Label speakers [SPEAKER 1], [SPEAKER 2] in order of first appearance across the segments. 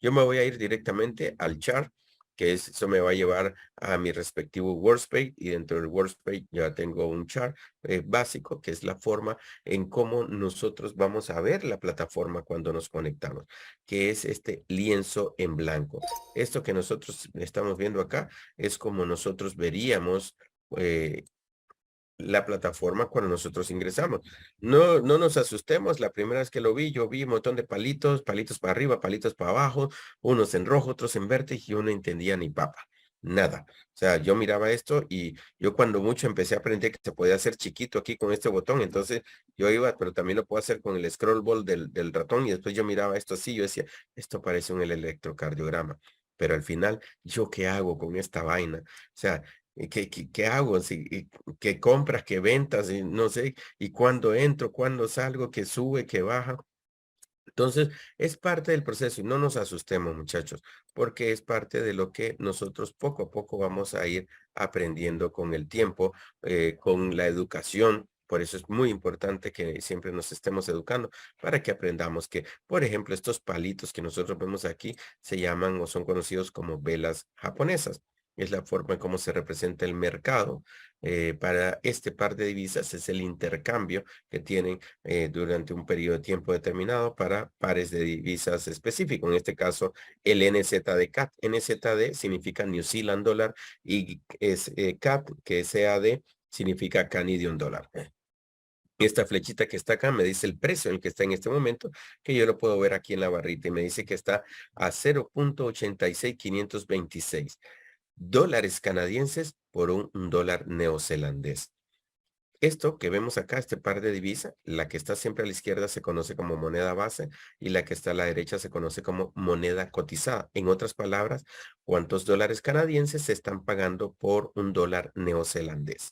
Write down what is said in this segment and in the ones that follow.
[SPEAKER 1] Yo me voy a ir directamente al chart, que es, eso me va a llevar a mi respectivo workspace y dentro del workspace ya tengo un chart básico, que es la forma en cómo nosotros vamos a ver la plataforma cuando nos conectamos, que es este lienzo en blanco. Esto que nosotros estamos viendo acá es como nosotros veríamos eh, la plataforma cuando nosotros ingresamos. No nos asustemos, la primera vez que lo vi, yo vi un montón de palitos, palitos para arriba, palitos para abajo, unos en rojo, otros en verde, y yo no entendía ni papa, nada. O sea, yo miraba esto y yo cuando mucho empecé a aprender que se podía hacer chiquito aquí con este botón, entonces yo iba, pero también lo puedo hacer con el scroll ball del ratón, y después yo miraba esto así, yo decía, esto parece un electrocardiograma. Pero al final, ¿yo qué hago con esta vaina? O sea, ¿qué hago? Si, que compras, que ventas, y no sé, y cuándo entro, cuándo salgo, que sube, que baja. Entonces, es parte del proceso y no nos asustemos, muchachos, porque es parte de lo que nosotros poco a poco vamos a ir aprendiendo con el tiempo, con la educación. Por eso es muy importante que siempre nos estemos educando para que aprendamos que, por ejemplo, estos palitos que nosotros vemos aquí se llaman o son conocidos como velas japonesas. Es la forma en cómo se representa el mercado. Para este par de divisas es el intercambio que tienen durante un periodo de tiempo determinado para pares de divisas específicos. En este caso, el NZD CAD. NZD significa New Zealand Dollar y es CAD, que es CAD, significa Canadian Dollar. Esta flechita que está acá me dice el precio en el que está en este momento, que yo lo puedo ver aquí en la barrita y me dice que está a 0.86526 dólares canadienses por un dólar neozelandés. Esto que vemos acá, este par de divisas, la que está siempre a la izquierda se conoce como moneda base y la que está a la derecha se conoce como moneda cotizada. En otras palabras, ¿cuántos dólares canadienses se están pagando por un dólar neozelandés?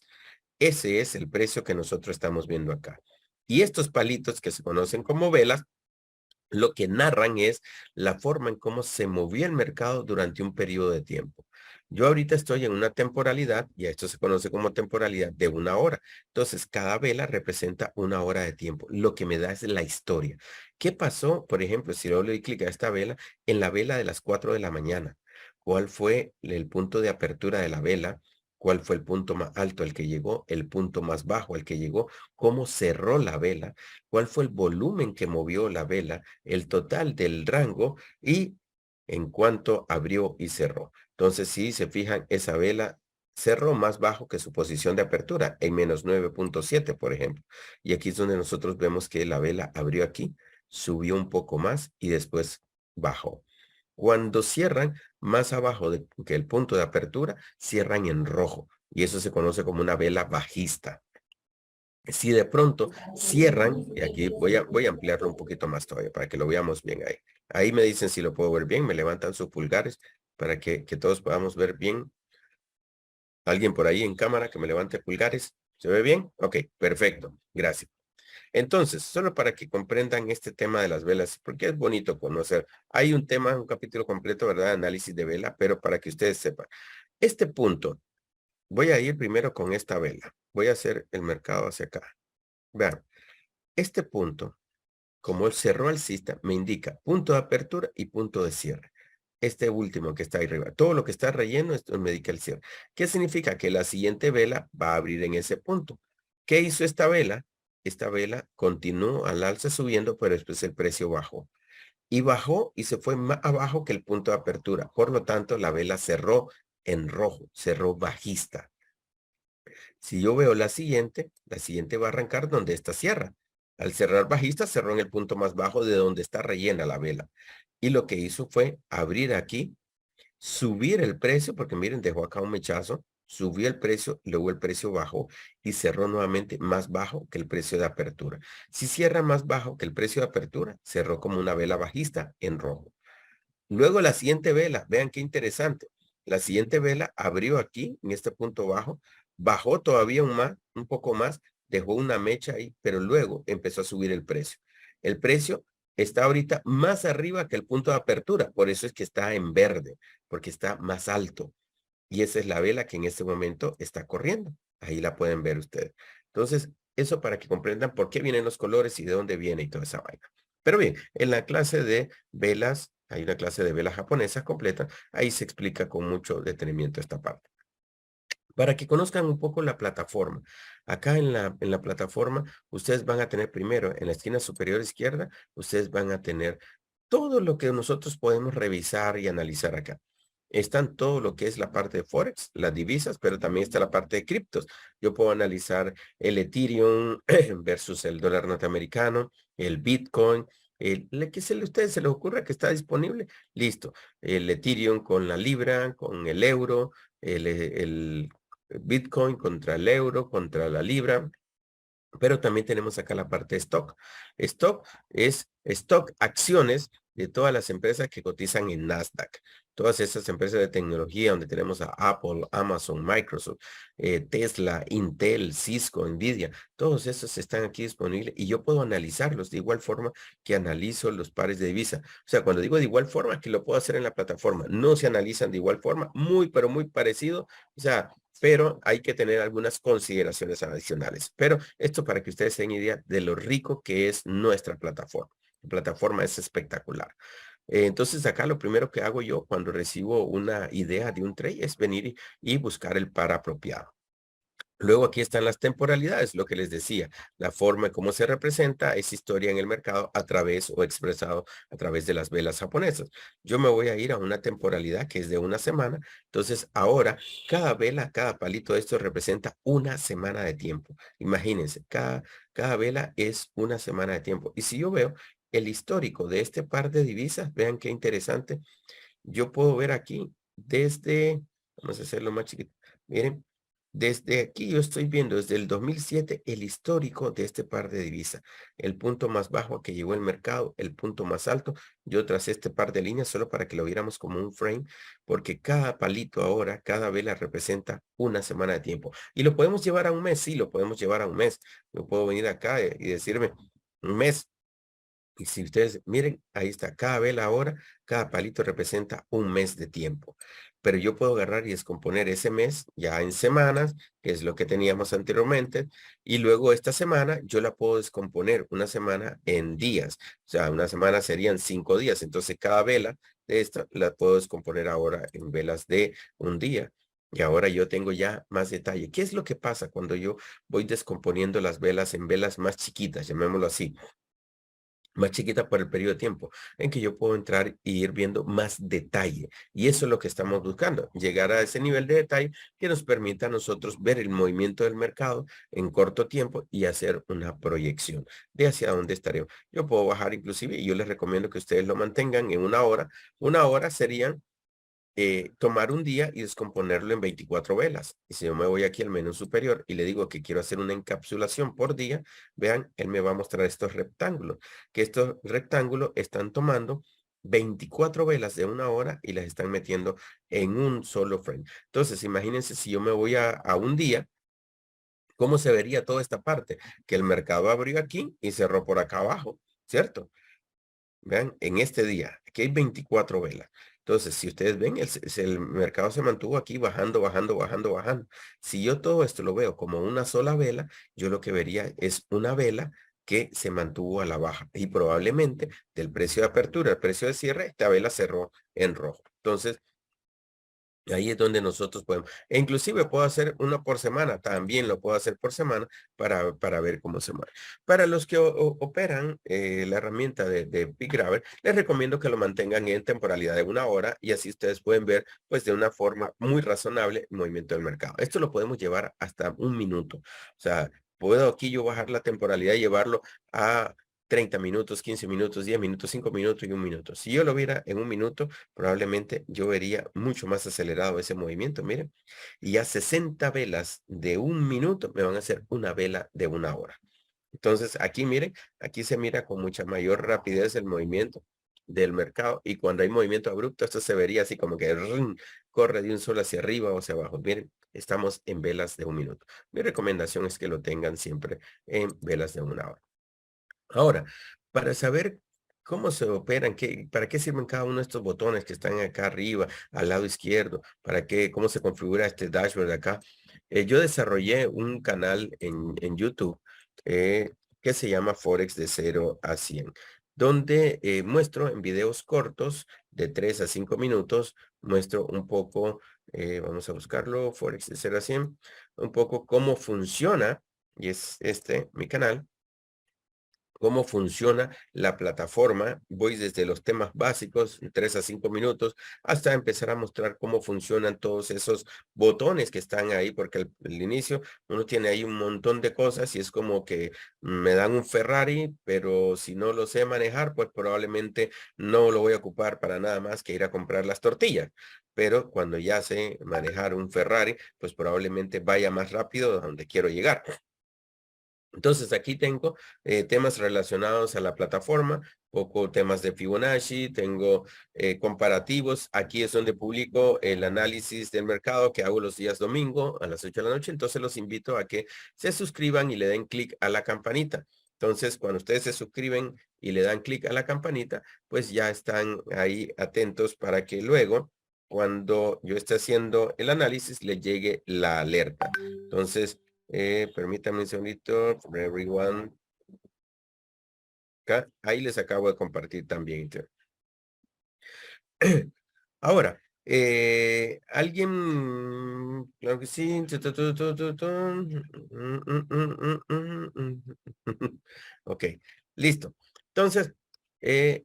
[SPEAKER 1] Ese es el precio que nosotros estamos viendo acá. Y estos palitos que se conocen como velas lo que narran es la forma en cómo se movía el mercado durante un periodo de tiempo. Yo ahorita estoy en una temporalidad, y esto se conoce como temporalidad de una hora. Entonces, cada vela representa una hora de tiempo. Lo que me da es la historia. ¿Qué pasó, por ejemplo, si yo le doy clic a esta vela, en la vela de las 4 de la mañana? ¿Cuál fue el punto de apertura de la vela? ¿Cuál fue el punto más alto al que llegó? ¿El punto más bajo al que llegó? ¿Cómo cerró la vela? ¿Cuál fue el volumen que movió la vela? El total del rango y en cuanto abrió y cerró. Entonces, si se fijan, esa vela cerró más bajo que su posición de apertura, en menos 9.7, por ejemplo. Y aquí es donde nosotros vemos que la vela abrió aquí, subió un poco más y después bajó. Cuando cierran más abajo que el punto de apertura, cierran en rojo. Y eso se conoce como una vela bajista. Si de pronto cierran, y aquí voy a ampliarlo un poquito más todavía para que lo veamos bien ahí. Ahí me dicen si lo puedo ver bien, me levantan sus pulgares para que todos podamos ver bien. Alguien por ahí en cámara que me levante pulgares. ¿Se ve bien? Ok, perfecto. Gracias. Entonces, solo para que comprendan este tema de las velas, porque es bonito conocer. Hay un tema, un capítulo completo, ¿verdad? Análisis de vela, pero para que ustedes sepan. Este punto, voy a ir primero con esta vela. Voy a hacer el mercado hacia acá. Vean. Este punto, como él cerró alcista, me indica punto de apertura y punto de cierre. Este último que está ahí arriba. Todo lo que está relleno, esto me indica el cierre. ¿Qué significa? Que la siguiente vela va a abrir en ese punto. ¿Qué hizo esta vela? Esta vela continuó al alza subiendo, pero después el precio bajó. Y bajó y se fue más abajo que el punto de apertura. Por lo tanto, la vela cerró en rojo, cerró bajista. Si yo veo la siguiente va a arrancar donde esta cierra. Al cerrar bajista, cerró en el punto más bajo de donde está rellena la vela. Y lo que hizo fue abrir aquí, subir el precio, porque miren, dejó acá un mechazo, subió el precio, luego el precio bajó y cerró nuevamente más bajo que el precio de apertura. Si cierra más bajo que el precio de apertura, cerró como una vela bajista en rojo. Luego la siguiente vela, vean qué interesante. La siguiente vela abrió aquí, en este punto bajo, bajó todavía un poco más, dejó una mecha ahí, pero luego empezó a subir el precio. El precio está ahorita más arriba que el punto de apertura, por eso es que está en verde, porque está más alto. Y esa es la vela que en este momento está corriendo. Ahí la pueden ver ustedes. Entonces, eso para que comprendan por qué vienen los colores y de dónde viene y toda esa vaina. Pero bien, en la clase de velas Hay una clase de velas japonesas completa. Ahí se explica con mucho detenimiento esta parte. Para que conozcan un poco la plataforma. Acá en la plataforma, ustedes van a tener primero, en la esquina superior izquierda, ustedes van a tener todo lo que nosotros podemos revisar y analizar acá. Están todo lo que es la parte de Forex, las divisas, pero también está la parte de criptos. Yo puedo analizar el Ethereum versus el dólar norteamericano, el Bitcoin, el que ustedes se les ocurra que está disponible, listo. El Ethereum con la Libra, con el euro, el Bitcoin contra el euro, contra la libra, pero también tenemos acá la parte de stock. Stock es stock, acciones de todas las empresas que cotizan en Nasdaq. Todas esas empresas de tecnología donde tenemos a Apple, Amazon, Microsoft, Tesla, Intel, Cisco, Nvidia. Todos esos están aquí disponibles y yo puedo analizarlos de igual forma que analizo los pares de divisa. O sea, cuando digo de igual forma, que lo puedo hacer en la plataforma. No se analizan de igual forma, muy, pero muy parecido. O sea, pero hay que tener algunas consideraciones adicionales. Pero esto para que ustedes tengan idea de lo rico que es nuestra plataforma. La plataforma es espectacular. Entonces acá lo primero que hago yo cuando recibo una idea de un trade es venir y buscar el par apropiado. Luego aquí están las temporalidades, lo que les decía, la forma en cómo se representa esa historia en el mercado a través o expresado a través de las velas japonesas. Yo me voy a ir a una temporalidad que es de una semana. Entonces ahora cada vela, cada palito de esto representa una semana de tiempo. Imagínense, cada vela es una semana de tiempo. Y si yo veo el histórico de este par de divisas, vean qué interesante. Yo puedo ver aquí desde, vamos a hacerlo más chiquito. Miren, desde aquí yo estoy viendo desde el 2007 el histórico de este par de divisas. El punto más bajo a que llegó el mercado, el punto más alto. Yo tracé este par de líneas solo para que lo viéramos como un frame, porque cada palito ahora, cada vela representa una semana de tiempo. Y lo podemos llevar a un mes, sí, lo podemos llevar a un mes. Yo puedo venir acá y decirme, un mes. Y si ustedes miren, ahí está, cada vela ahora, cada palito representa un mes de tiempo. Pero yo puedo agarrar y descomponer ese mes ya en semanas, que es lo que teníamos anteriormente, y luego esta semana yo la puedo descomponer una semana en días. O sea, una semana serían 5 días. Entonces cada vela de esta la puedo descomponer ahora en velas de un día. Y ahora yo tengo ya más detalle. ¿Qué es lo que pasa cuando yo voy descomponiendo las velas en velas más chiquitas, llamémoslo así? Más chiquita por el periodo de tiempo en que yo puedo entrar y ir viendo más detalle. Y eso es lo que estamos buscando, llegar a ese nivel de detalle que nos permita a nosotros ver el movimiento del mercado en corto tiempo y hacer una proyección de hacia dónde estaremos. Yo puedo bajar inclusive y yo les recomiendo que ustedes lo mantengan en una hora. Una hora serían tomar un día y descomponerlo en 24 velas. Y si yo me voy aquí al menú superior y le digo que quiero hacer una encapsulación por día, vean, él me va a mostrar estos rectángulos, que estos rectángulos están tomando 24 velas de una hora y las están metiendo en un solo frame. Entonces, imagínense si yo me voy a un día, ¿cómo se vería toda esta parte? Que el mercado abrió aquí y cerró por acá abajo, ¿cierto? Vean, en este día, aquí hay 24 velas. Entonces, si ustedes ven, el mercado se mantuvo aquí bajando, bajando, bajando, bajando. Si yo todo esto lo veo como una sola vela, yo lo que vería es una vela que se mantuvo a la baja y probablemente del precio de apertura al precio de cierre, esta vela cerró en rojo. Entonces, ahí es donde nosotros podemos, e inclusive puedo hacer uno por semana, también lo puedo hacer por semana para ver cómo se mueve. Para los que operan la herramienta de Big Grabber, les recomiendo que lo mantengan en temporalidad de una hora y así ustedes pueden ver pues de una forma muy razonable el movimiento del mercado. Esto lo podemos llevar hasta un minuto. O sea, puedo aquí yo bajar la temporalidad y llevarlo a 30 minutos, 15 minutos, 10 minutos, 5 minutos y un minuto. Si yo lo viera en un minuto, probablemente yo vería mucho más acelerado ese movimiento, miren. Y ya 60 velas de un minuto me van a hacer una vela de una hora. Entonces, aquí miren, aquí se mira con mucha mayor rapidez el movimiento del mercado y cuando hay movimiento abrupto, esto se vería así como que corre de un solo hacia arriba o hacia abajo. Miren, estamos en velas de un minuto. Mi recomendación es que lo tengan siempre en velas de una hora. Ahora, para saber cómo se operan, para qué sirven cada uno de estos botones que están acá arriba, al lado izquierdo, cómo se configura este dashboard de acá. Yo desarrollé un canal en YouTube que se llama Forex de 0 a 100. donde muestro en videos cortos de 3 a 5 minutos, muestro un poco, vamos a buscarlo, Forex de 0 a 100, un poco cómo funciona, y es este mi canal, cómo funciona la plataforma. Voy desde los temas básicos, 3 a 5 minutos, hasta empezar a mostrar cómo funcionan todos esos botones que están ahí, porque al inicio uno tiene ahí un montón de cosas y es como que me dan un Ferrari, pero si no lo sé manejar, pues probablemente no lo voy a ocupar para nada más que ir a comprar las tortillas. Pero cuando ya sé manejar un Ferrari, pues probablemente vaya más rápido a donde quiero llegar. Entonces aquí tengo temas relacionados a la plataforma, poco temas de Fibonacci, tengo comparativos. Aquí es donde publico el análisis del mercado que hago los días domingo a las 8 de la noche. Entonces los invito a que se suscriban y le den clic a la campanita. Entonces, cuando ustedes se suscriben y le dan clic a la campanita, pues ya están ahí atentos para que luego, cuando yo esté haciendo el análisis, les llegue la alerta. Entonces, permítame un segundito, for everyone. Acá, ahí les acabo de compartir también. Ahora, alguien, claro que sí. Ok, listo. Entonces, eh,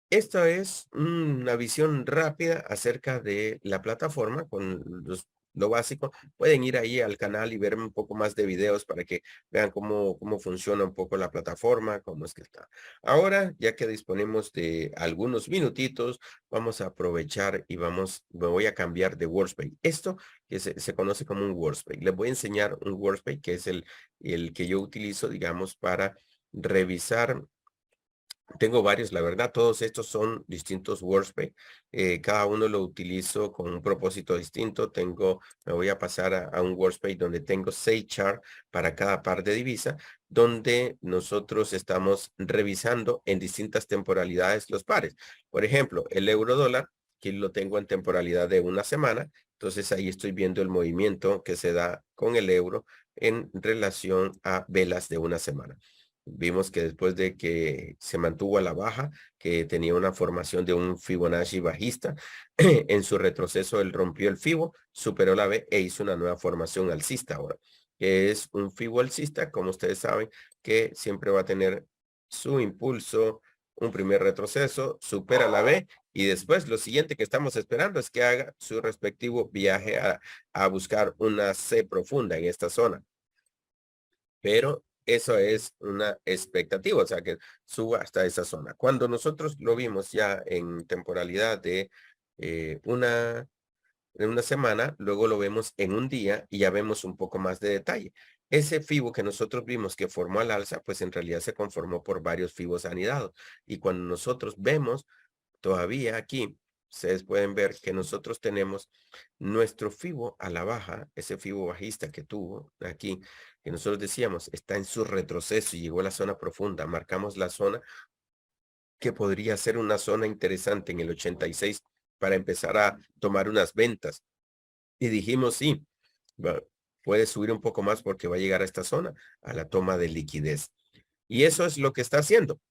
[SPEAKER 1] esto es una visión rápida acerca de la plataforma con lo básico. Pueden ir ahí al canal y ver un poco más de videos para que vean cómo funciona un poco la plataforma, cómo es que está. Ahora, ya que disponemos de algunos minutitos, vamos a aprovechar y me voy a cambiar de Workspace. Esto que se conoce como un Workspace. Les voy a enseñar un Workspace que es el que yo utilizo, digamos, para revisar. Tengo varios, la verdad, todos estos son distintos Workspace. Cada uno lo utilizo con un propósito distinto. Me voy a pasar a un Workspace donde tengo 6 charts para cada par de divisa, donde nosotros estamos revisando en distintas temporalidades los pares. Por ejemplo, el euro dólar, que lo tengo en temporalidad de una semana. Entonces ahí estoy viendo el movimiento que se da con el euro en relación a velas de una semana. Vimos que después de que se mantuvo a la baja, que tenía una formación de un Fibonacci bajista, en su retroceso él rompió el Fibo, superó la B e hizo una nueva formación alcista ahora, que es un Fibo alcista, como ustedes saben, que siempre va a tener su impulso, un primer retroceso, supera la B y después lo siguiente que estamos esperando es que haga su respectivo viaje a buscar una C profunda en esta zona. Pero eso es una expectativa, o sea, que suba hasta esa zona. Cuando nosotros lo vimos ya en temporalidad de eh, una, en una semana, luego lo vemos en un día y ya vemos un poco más de detalle. Ese FIBO que nosotros vimos que formó al alza, pues en realidad se conformó por varios FIBOs anidados. Y cuando nosotros vemos todavía aquí, ustedes pueden ver que nosotros tenemos nuestro FIBO a la baja, ese FIBO bajista que tuvo aquí, que nosotros decíamos, está en su retroceso y llegó a la zona profunda. Marcamos la zona que podría ser una zona interesante en el 86 para empezar a tomar unas ventas. Y dijimos, sí, puede subir un poco más porque va a llegar a esta zona, a la toma de liquidez. Y eso es lo que está haciendo.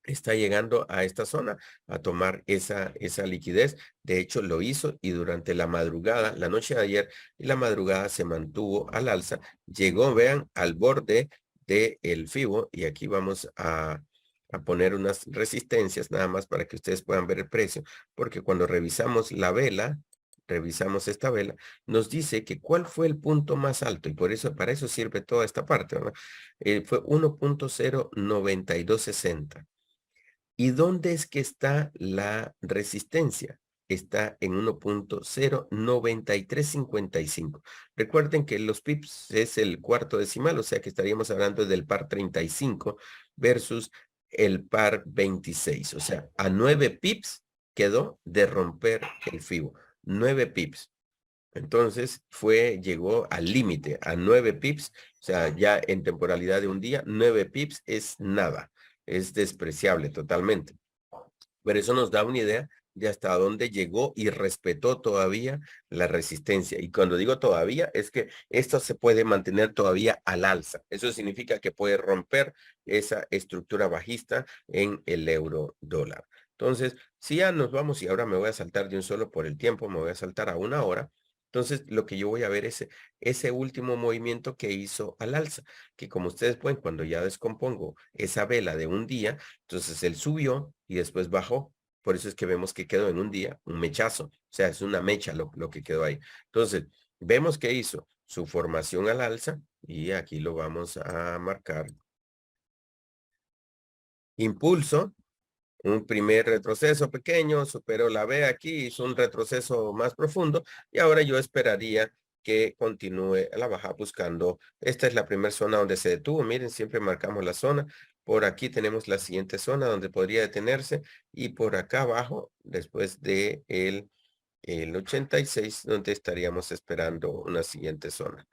[SPEAKER 1] Está llegando a esta zona a tomar esa liquidez. De hecho, lo hizo y durante la madrugada, la noche de ayer y la madrugada se mantuvo al alza. Llegó, vean, al borde del FIBO y aquí vamos a poner unas resistencias nada más para que ustedes puedan ver el precio, porque cuando revisamos la vela, revisamos esta vela, nos dice que cuál fue el punto más alto y por eso, para eso sirve toda esta parte, ¿verdad? Fue 1.09260. ¿Y dónde es que está la resistencia? Está en 1.09355. Recuerden que los pips es el cuarto decimal, o sea que estaríamos hablando del par 35 versus el par 26. O sea, a 9 pips quedó de romper el FIBO. 9 pips. Entonces llegó al límite, a 9 pips, o sea, ya en temporalidad de un día, 9 pips es nada, es despreciable totalmente. Pero eso nos da una idea de hasta dónde llegó y respetó todavía la resistencia. Y cuando digo todavía, es que esto se puede mantener todavía al alza. Eso significa que puede romper esa estructura bajista en el euro dólar. Entonces, si ya nos vamos y ahora me voy a saltar de un solo por el tiempo, me voy a saltar a una hora. Entonces, lo que yo voy a ver es ese último movimiento que hizo al alza, que como ustedes pueden, cuando ya descompongo esa vela de un día, entonces él subió y después bajó. Por eso es que vemos que quedó en un día un mechazo. O sea, es una mecha lo que quedó ahí. Entonces, vemos que hizo su formación al alza y aquí lo vamos a marcar. Impulso, un primer retroceso pequeño, superó la B aquí, hizo un retroceso más profundo y ahora yo esperaría que continúe a la baja buscando. Esta es la primera zona donde se detuvo. Miren, siempre marcamos la zona. Por aquí tenemos la siguiente zona donde podría detenerse y por acá abajo, después de el 86, donde estaríamos esperando una siguiente zona.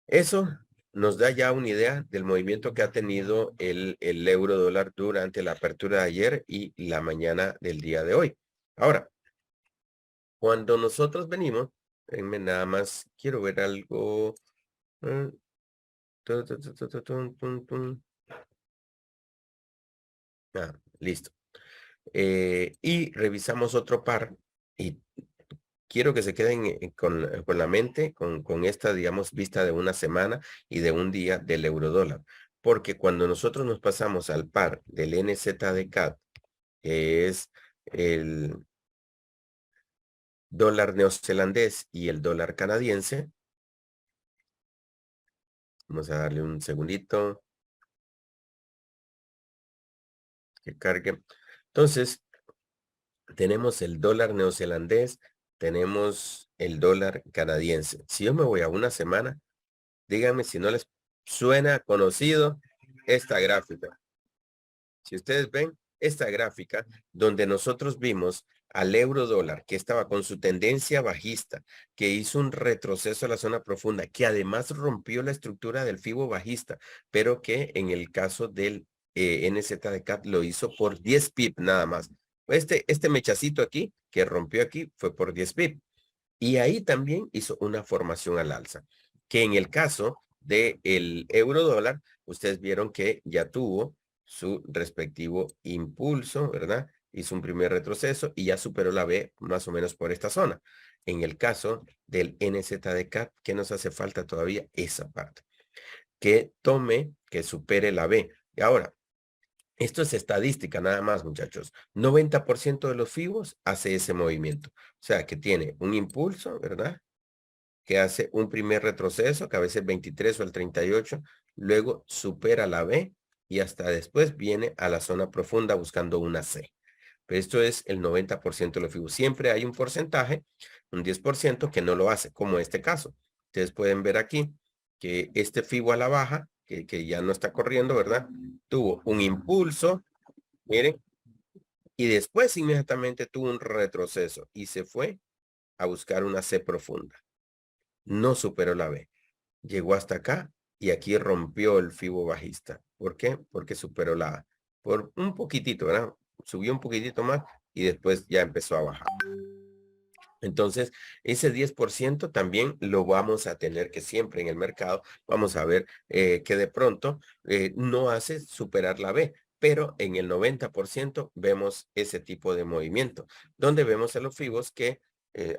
[SPEAKER 1] Eso nos da ya una idea del movimiento que ha tenido el euro dólar durante la apertura de ayer y la mañana del día de hoy. Ahora, cuando nosotros venimos, nada más quiero ver algo. mm, tun. Listo. Y revisamos otro par y quiero que se queden con la mente, con esta, digamos, vista de una semana y de un día del eurodólar. Porque cuando nosotros nos pasamos al par del NZD-CAD, que es el dólar neozelandés y el dólar canadiense, vamos a darle un segundito que cargue. Entonces, tenemos el dólar neozelandés, tenemos el dólar canadiense. Si yo me voy a una semana, díganme si no les suena conocido esta gráfica. Si ustedes ven esta gráfica donde nosotros vimos al euro dólar que estaba con su tendencia bajista, que hizo un retroceso a la zona profunda, que además rompió la estructura del FIBO bajista, pero que en el caso del NZD-CAD lo hizo por 10 pip nada más. Este mechacito aquí que rompió aquí fue por 10 pip. Y ahí también hizo una formación al alza, que en el caso del euro dólar, ustedes vieron que ya tuvo su respectivo impulso, ¿verdad? Hizo un primer retroceso y ya superó la B más o menos por esta zona. En el caso del NZD-CAD, ¿qué nos hace falta todavía? Esa parte. Que tome, que supere la B. Y ahora, esto es estadística nada más, muchachos. 90% de los FIBOs hace ese movimiento. O sea, que tiene un impulso, ¿verdad? Que hace un primer retroceso, que a veces 23 o el 38, luego supera la B y hasta después viene a la zona profunda buscando una C. Pero esto es el 90% de los FIBOs. Siempre hay un porcentaje, un 10% que no lo hace, como este caso. Ustedes pueden ver aquí que este FIBO a la baja, que ya no está corriendo, ¿verdad? Tuvo un impulso, miren, y después inmediatamente tuvo un retroceso y se fue a buscar una C profunda. No superó la B. Llegó hasta acá y aquí rompió el FIBO bajista. ¿Por qué? Porque superó la A. Por un poquitito, ¿verdad? Subió un poquitito más y después ya empezó a bajar. Entonces, ese 10% también lo vamos a tener que siempre en el mercado, vamos a ver que de pronto no hace superar la B, pero en el 90% vemos ese tipo de movimiento, donde vemos a los FIBOs que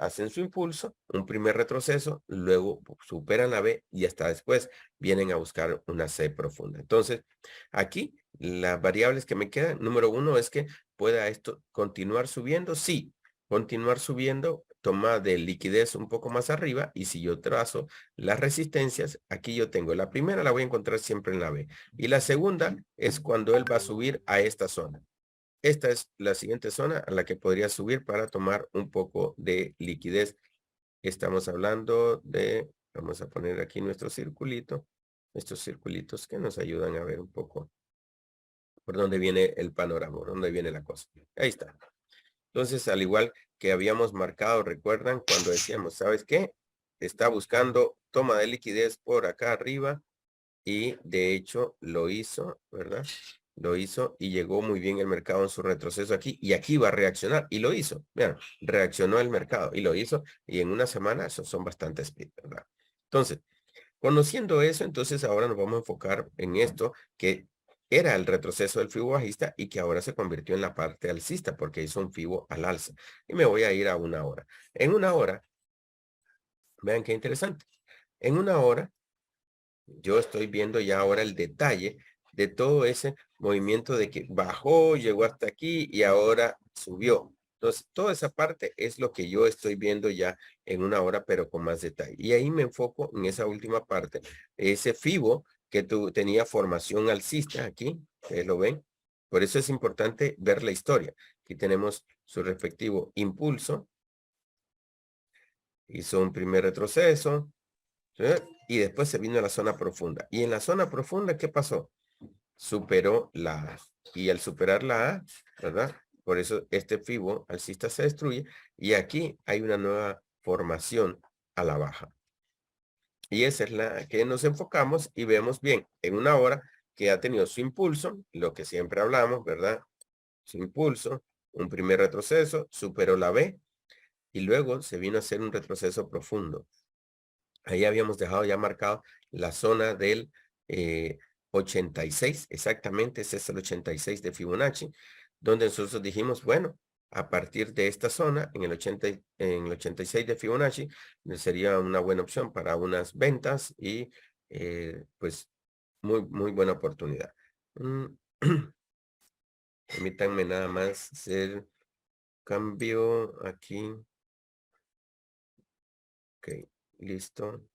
[SPEAKER 1] hacen su impulso, un primer retroceso, luego superan la B y hasta después vienen a buscar una C profunda. Entonces, aquí las variables que me quedan, número uno es que pueda esto continuar subiendo, sí, continuar subiendo, toma de liquidez un poco más arriba y si yo trazo las resistencias, aquí yo tengo la primera, la voy a encontrar siempre en la B y la segunda es cuando él va a subir a esta zona. Esta es la siguiente zona a la que podría subir para tomar un poco de liquidez. Estamos hablando de, vamos a poner aquí nuestro circulito, estos circulitos que nos ayudan a ver un poco por dónde viene el panorama, por dónde viene la cosa. Ahí está. Entonces, al igual que habíamos marcado, recuerdan cuando decíamos, ¿sabes qué? Está buscando toma de liquidez por acá arriba y de hecho lo hizo, ¿verdad? lo hizo y llegó muy bien el mercado en su retroceso aquí y aquí va a reaccionar y lo hizo. Vean, reaccionó el mercado y lo hizo y en una semana esos son bastantes speed, ¿verdad? Entonces, conociendo eso, entonces ahora nos vamos a enfocar en esto que era el retroceso del Fibo bajista y que ahora se convirtió en la parte alcista porque hizo un Fibo al alza. Y me voy a ir a una hora. En una hora, vean qué interesante. En una hora, yo estoy viendo ya ahora el detalle de todo ese movimiento de que bajó, llegó hasta aquí y ahora subió. Entonces, toda esa parte es lo que yo estoy viendo ya en una hora, pero con más detalle. Y ahí me enfoco en esa última parte, ese FIBO que tenía formación alcista aquí, ustedes lo ven. Por eso es importante ver la historia. Aquí tenemos su respectivo impulso. Hizo un primer retroceso, ¿sí? Y después se vino a la zona profunda. Y en la zona profunda, ¿qué pasó? Superó la A. Y al superar la A, ¿verdad? Por eso este fibo alcista se destruye. Y aquí hay una nueva formación a la baja. Y esa es la que nos enfocamos y vemos bien en una hora que ha tenido su impulso, lo que siempre hablamos, ¿verdad? Su impulso, un primer retroceso, superó la B y luego se vino a hacer un retroceso profundo. Ahí habíamos dejado ya marcado la zona del 86, exactamente, ese es el 86 de Fibonacci, donde nosotros dijimos, bueno, a partir de esta zona, en el 86 de Fibonacci, sería una buena opción para unas ventas y pues muy buena oportunidad. Mm, Permítanme nada más hacer cambio aquí. Ok, listo.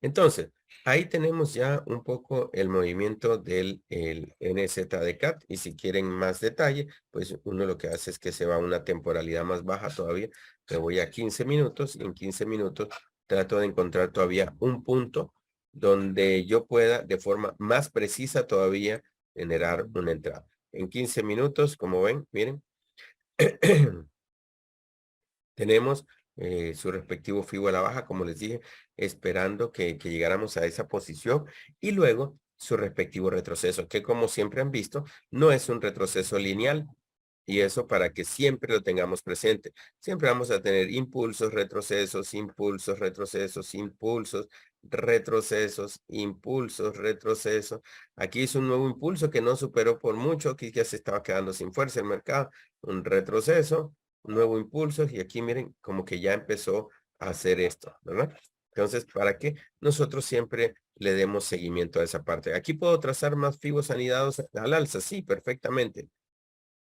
[SPEAKER 1] Entonces, ahí tenemos ya un poco el movimiento del el NZDCAT y si quieren más detalle, pues uno lo que hace es que se va a una temporalidad más baja todavía. Me voy a 15 minutos y en 15 minutos trato de encontrar todavía un punto donde yo pueda de forma más precisa todavía generar una entrada. En 15 minutos, como ven, miren, tenemos su respectivo FIBO a la baja, como les dije, esperando que llegáramos a esa posición y luego su respectivo retroceso, que como siempre han visto, no es un retroceso lineal. Y eso para que siempre lo tengamos presente. Siempre vamos a tener impulsos, retrocesos, impulsos, retrocesos, impulsos, retrocesos, impulsos, retrocesos. Aquí es un nuevo impulso que no superó por mucho, aquí ya se estaba quedando sin fuerza el mercado. Un retroceso, un nuevo impulso y aquí miren como que ya empezó a hacer esto, ¿verdad? Entonces, para que nosotros siempre le demos seguimiento a esa parte. Aquí puedo trazar más fibos anidados al alza, sí, perfectamente.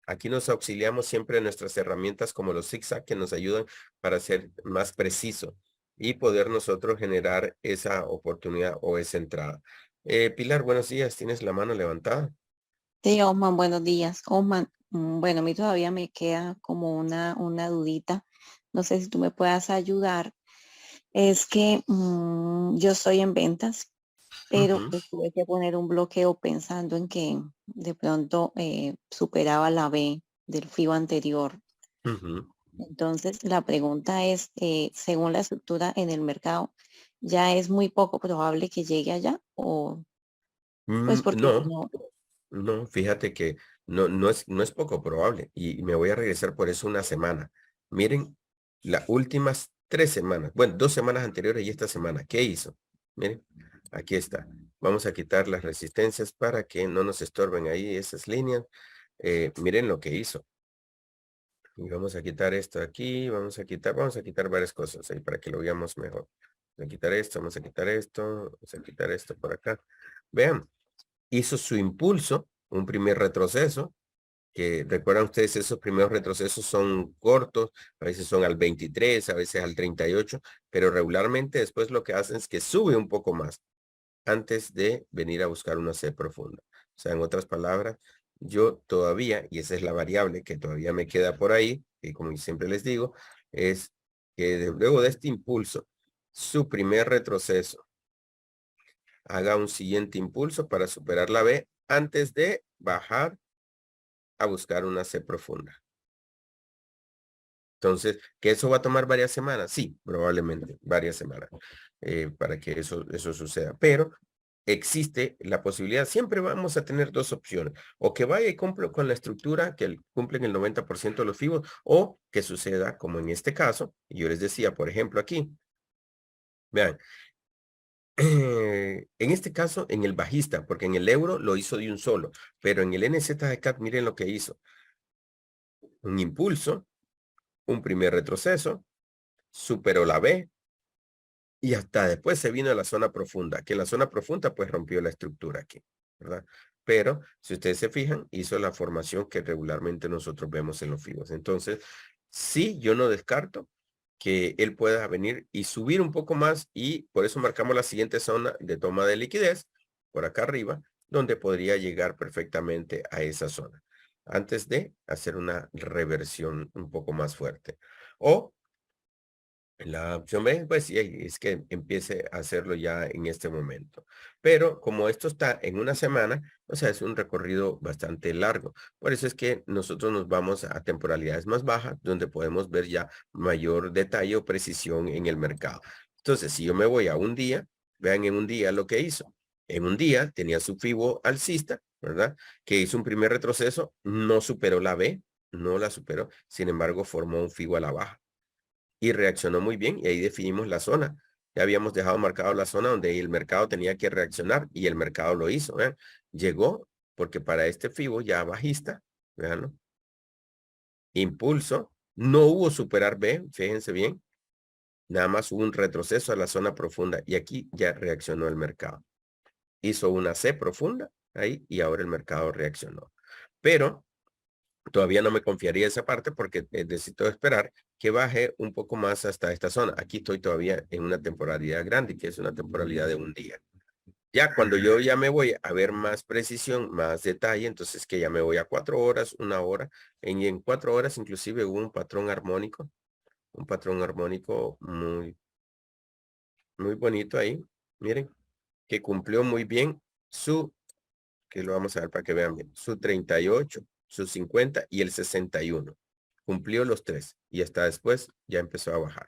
[SPEAKER 1] Aquí nos auxiliamos siempre de nuestras herramientas como los zigzag que nos ayudan para ser más preciso y poder nosotros generar esa oportunidad o esa entrada. Pilar, buenos días. ¿Tienes la mano levantada?
[SPEAKER 2] Sí, Osman, buenos días. Osman, bueno, a mí todavía me queda como una dudita. No sé si tú me puedas ayudar. Es que yo estoy en ventas, pero
[SPEAKER 1] Ujú,
[SPEAKER 2] pues tuve que poner un bloqueo pensando en que de pronto superaba la B del FIBO anterior.
[SPEAKER 1] ujú.
[SPEAKER 2] Entonces, la pregunta es, según la estructura en el mercado, ¿ya es muy poco probable que llegue allá? O pues porque si
[SPEAKER 1] No,
[SPEAKER 2] no,
[SPEAKER 1] no, fíjate que no es poco probable y me voy a regresar por eso una semana. Miren, las últimas 3 semanas, bueno, 2 semanas anteriores y esta semana, ¿qué hizo? Miren, aquí está. Vamos a quitar las resistencias para que no nos estorben ahí esas líneas. Miren lo que hizo. Y vamos a quitar esto de aquí, vamos a quitar varias cosas ahí para que lo veamos mejor. Vamos a quitar esto, vamos a quitar esto, vamos a quitar esto por acá. Vean, hizo su impulso, un primer retroceso, que recuerdan ustedes, esos primeros retrocesos son cortos, a veces son al 23, a veces al 38, pero regularmente después lo que hacen es que sube un poco más antes de venir a buscar una C profunda. O sea, en otras palabras, yo todavía, y esa es la variable que todavía me queda por ahí, y como siempre les digo, es que luego de este impulso, su primer retroceso haga un siguiente impulso para superar la B antes de bajar a buscar una C profunda. Entonces, ¿que eso va a tomar varias semanas? Sí, probablemente varias semanas para que eso suceda. Pero existe la posibilidad, siempre vamos a tener dos opciones, o que vaya y cumpla con la estructura, que cumplen el 90% de los FIBOS, o que suceda como en este caso, y yo les decía, por ejemplo, aquí, vean, en este caso, en el bajista, porque en el euro lo hizo de un solo, pero en el NZCAT, miren lo que hizo, un impulso, un primer retroceso, superó la B, y hasta después se vino a la zona profunda, que la zona profunda pues rompió la estructura aquí, ¿verdad? Pero si ustedes se fijan, hizo la formación que regularmente nosotros vemos en los FIBOS. Entonces, sí, yo no descarto que él pueda venir y subir un poco más y por eso marcamos la siguiente zona de toma de liquidez, por acá arriba, donde podría llegar perfectamente a esa zona, antes de hacer una reversión un poco más fuerte. O la opción B, pues sí, es que empiece a hacerlo ya en este momento. Pero como esto está en una semana, o sea, es un recorrido bastante largo. Por eso es que nosotros nos vamos a temporalidades más bajas, donde podemos ver ya mayor detalle o precisión en el mercado. Entonces, si yo me voy a un día, vean en un día lo que hizo. En un día tenía su FIBO alcista, ¿verdad? Que hizo un primer retroceso, no superó la B, no la superó, sin embargo, formó un FIBO a la baja y reaccionó muy bien y ahí definimos la zona. Ya habíamos dejado marcado la zona donde el mercado tenía que reaccionar y el mercado lo hizo. ¿Vean? Llegó porque para este FIBO ya bajista, veanlo, impulso, no hubo superar B, fíjense bien, nada más hubo un retroceso a la zona profunda y aquí ya reaccionó el mercado. Hizo una C profunda ahí y ahora el mercado reaccionó. Pero todavía no me confiaría esa parte porque necesito esperar que baje un poco más hasta esta zona. Aquí estoy todavía en una temporalidad grande, que es una temporalidad de un día. Ya cuando yo ya me voy a ver más precisión, más detalle, entonces que ya me voy a 4 horas, una hora. Y en 4 horas inclusive hubo un patrón armónico muy, muy bonito ahí. Miren, que cumplió muy bien su, que lo vamos a ver para que vean bien, su 38, su 50 y el 61. Cumplió los tres y hasta después ya empezó a bajar.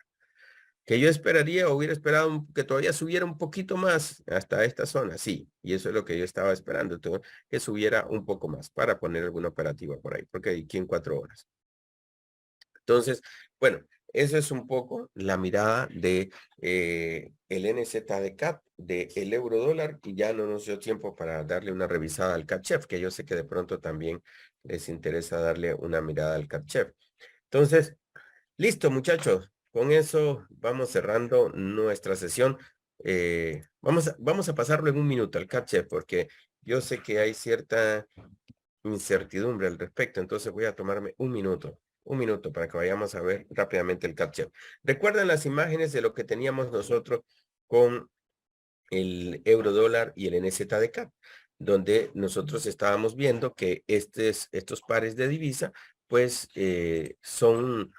[SPEAKER 1] Que yo esperaría o hubiera esperado que todavía subiera un poquito más hasta esta zona, sí, y eso es lo que yo estaba esperando, que subiera un poco más para poner alguna operativa por ahí, porque aquí en 4 horas. Entonces, bueno, eso es un poco la mirada de el NZD-CAT, de el euro dólar, y ya no nos dio tiempo para darle una revisada al CAT-CHEF, que yo sé que de pronto también les interesa darle una mirada al CAT-CHEF. Entonces, listo, muchachos. Con eso vamos cerrando nuestra sesión. Vamos a pasarlo en un minuto al CAT-CHEF, porque yo sé que hay cierta incertidumbre al respecto, entonces voy a tomarme un minuto para que vayamos a ver rápidamente el CAT-CHEF. ¿Recuerdan las imágenes de lo que teníamos nosotros con el euro dólar y el NZD-CAT, donde nosotros estábamos viendo que estos pares de divisa pues son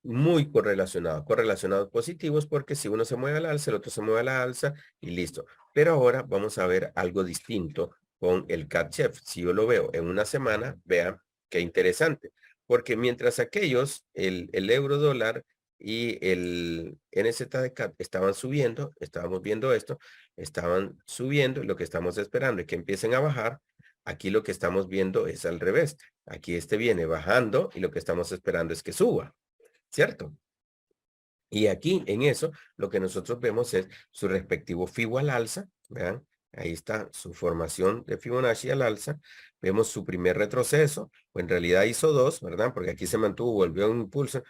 [SPEAKER 1] muy correlacionados positivos, porque si uno se mueve al alza, el otro se mueve a la alza y listo. Pero ahora vamos a ver algo distinto con el CAT-CHEF. Si yo lo veo en una semana, vean qué interesante, porque mientras aquellos, el euro dólar y el NZD-CAT estaban subiendo, estábamos viendo esto, estaban subiendo, y lo que estamos esperando es que empiecen a bajar. Aquí lo que estamos viendo es al revés. Aquí este viene bajando y lo que estamos esperando es que suba, ¿cierto? Y aquí en eso lo que nosotros vemos es su respectivo FIBO al alza, vean, ahí está su formación de Fibonacci al alza, vemos su primer retroceso, o en realidad hizo dos, ¿verdad? Porque aquí se mantuvo, volvió a un impulso,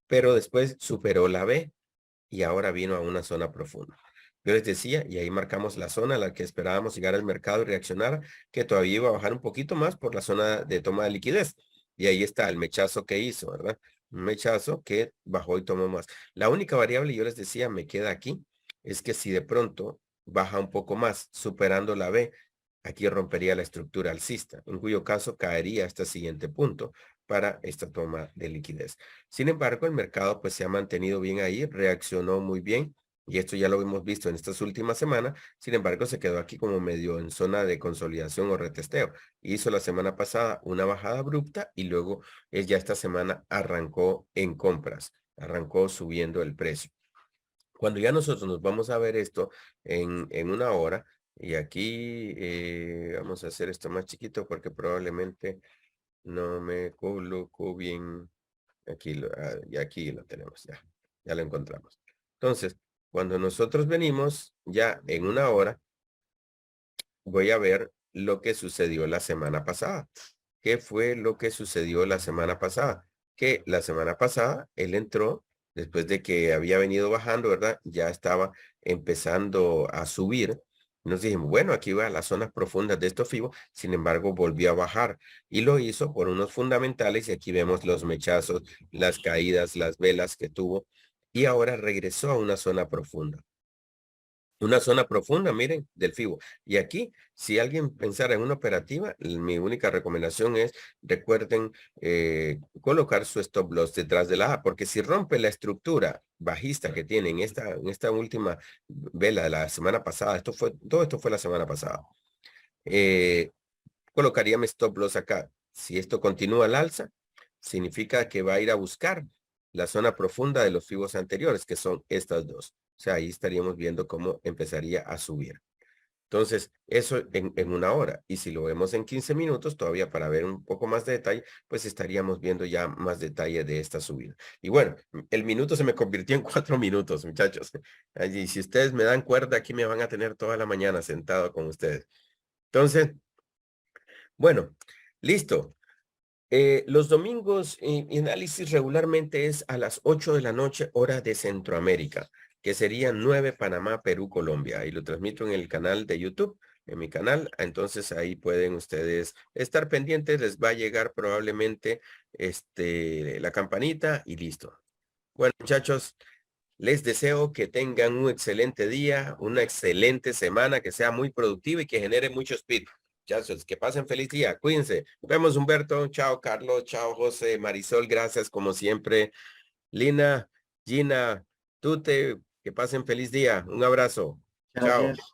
[SPEAKER 1] pero después superó la B y ahora vino a una zona profunda. Yo les decía, y ahí marcamos la zona a la que esperábamos llegar al mercado y reaccionar, que todavía iba a bajar un poquito más por la zona de toma de liquidez. Y ahí está el mechazo que hizo, ¿verdad? Un mechazo que bajó y tomó más. La única variable, yo les decía, me queda aquí, es que si de pronto baja un poco más, superando la B, aquí rompería la estructura alcista, en cuyo caso caería hasta el siguiente punto para esta toma de liquidez. Sin embargo, el mercado pues se ha mantenido bien ahí, reaccionó muy bien Y esto ya lo hemos visto en estas últimas semanas. Sin embargo, se quedó aquí como medio en zona de consolidación o retesteo. Hizo la semana pasada una bajada abrupta y luego ya esta semana arrancó en compras, arrancó subiendo el precio. Cuando ya nosotros nos vamos a ver esto en una hora, y aquí vamos a hacer esto más chiquito porque probablemente no me coloco bien. Aquí, y aquí lo tenemos, ya lo encontramos. Entonces, cuando nosotros venimos ya en una hora, voy a ver lo que sucedió la semana pasada. ¿Qué fue lo que sucedió la semana pasada? Que la semana pasada él entró, después de que había venido bajando, ¿verdad? Ya estaba empezando a subir. Nos dijimos, bueno, aquí va a las zonas profundas de estos FIBO, sin embargo, volvió a bajar y lo hizo por unos fundamentales y aquí vemos los mechazos, las caídas, las velas que tuvo y ahora regresó a una zona profunda. Una zona profunda, miren, del FIBO. Y aquí, si alguien pensara en una operativa, mi única recomendación es, recuerden colocar su stop loss detrás de la A, porque si rompe la estructura bajista que tiene en esta última vela de la semana pasada, todo esto fue la semana pasada, eh, colocaría mi stop loss acá. Si esto continúa al alza, significa que va a ir a buscar la zona profunda de los fibos anteriores, que son estas dos. O sea, ahí estaríamos viendo cómo empezaría a subir. Entonces, eso en una hora. Y si lo vemos en 15 minutos, todavía para ver un poco más de detalle, pues estaríamos viendo ya más detalle de esta subida. Y bueno, el minuto se me convirtió en 4 minutos, muchachos. Y si ustedes me dan cuerda, aquí me van a tener toda la mañana sentado con ustedes. Entonces, bueno, listo. Los domingos mi análisis regularmente es a las 8 de la noche, hora de Centroamérica, que serían 9 Panamá, Perú, Colombia. Y lo transmito en el canal de YouTube, en mi canal. Entonces ahí pueden ustedes estar pendientes. Les va a llegar probablemente la campanita y listo. Bueno, muchachos, les deseo que tengan un excelente día, una excelente semana, que sea muy productiva y que genere mucho speed. Muchachos, que pasen feliz día. Cuídense. Nos vemos, Humberto. Chao, Carlos. Chao, José. Marisol, gracias como siempre. Lina, Gina, Tute, que pasen feliz día. Un abrazo.
[SPEAKER 3] Chao,
[SPEAKER 1] Chao.
[SPEAKER 3] Jeff.